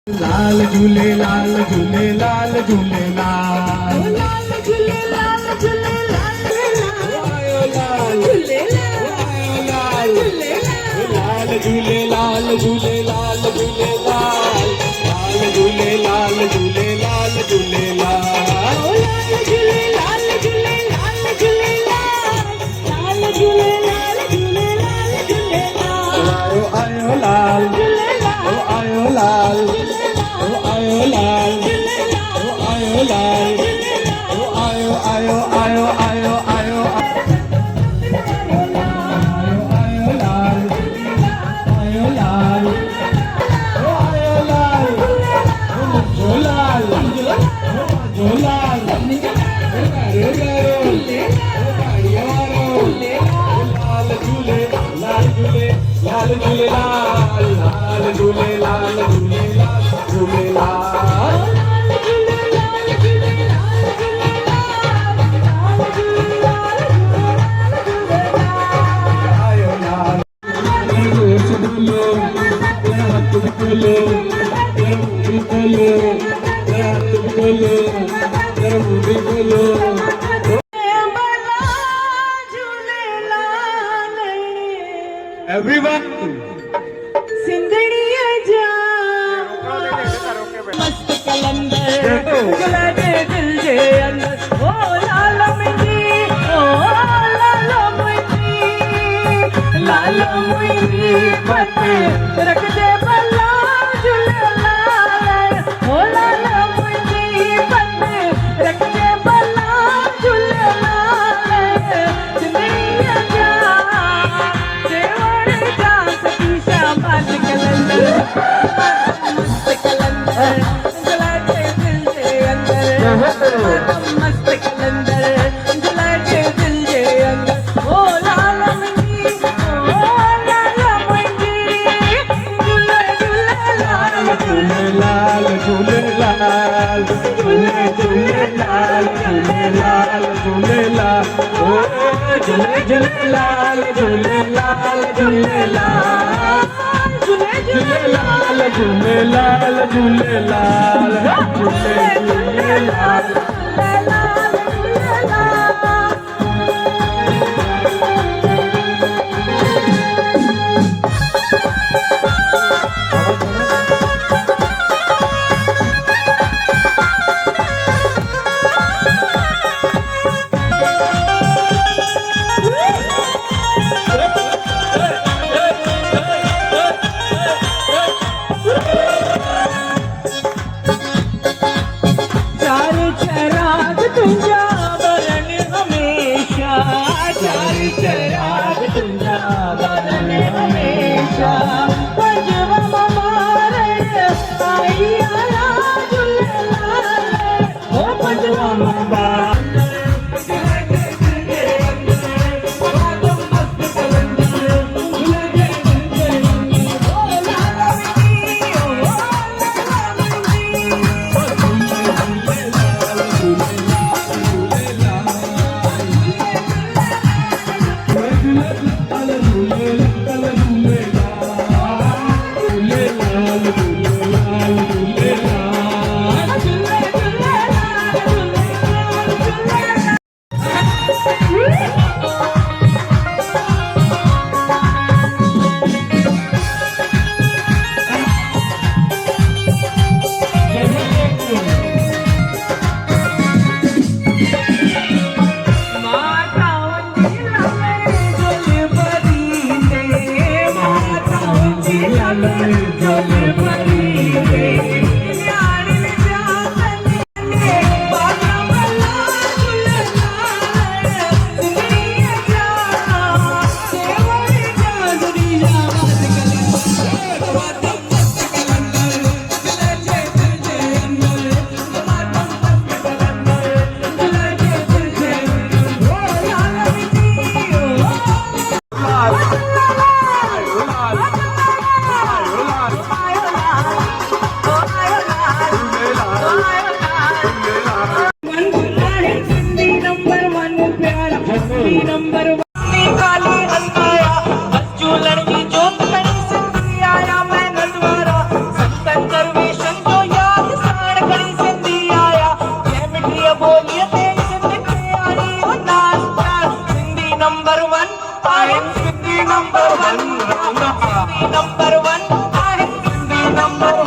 लाल झूले लाल झूले लाल झूले लाल लाल झूले लाल झूले लाल झूले लाल झूले लाल झूले लाल झूले लाल झूले लाल लाल झूले लाल झूले लाल झूले लाल लाल झूले लाल झूले लाल झूले लाल झूले लाल झूले लाल झूले आयो लाल आयो लाल आयो लाल आयो लाल आयो आयो आयो आयो आयो आयो लाल आयो लाल आयो लाल झोलाल झोलाल लाल झूले लाल झूले लाल झूले लाल लाल झूले लाल झूले लाल झूले लाल आयो लाल बोलो तुम बोलो बोलो तुम बोलो बोलो एवरीवन सिंधड़िया जा मस्त कलंदर जला दे दिल जे अंदर ओ लाल मुंजी ओ लाल मुंजी पत रख दे बल्ला झूले लाल ओ लाल मुंजी पत रख दे बल्ला झूले लाल सिंधड़िया जा देवड़ जा सतीशा मस्त कलंदर मस्त कलंदर जला दे दिल जे अंदर मस्त कलंदर जला दे दिल जे अंदर ओ लाल मुंजी झूले झूले लाल झूले लाल झूले लाल झूले झूले लाल झूले लाल झूले लाल ओ झूले झूले लाल झूले लाल झूले लाल झूले झूले लाल झूले लाल झूले लाल झूले झूले लाल चार चराग तुझा बरन हमेशा चार चराग तुझा बरन हमेशा पंजवा ममारण आई आया झूले लाल ओ पंजवा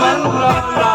मनोरा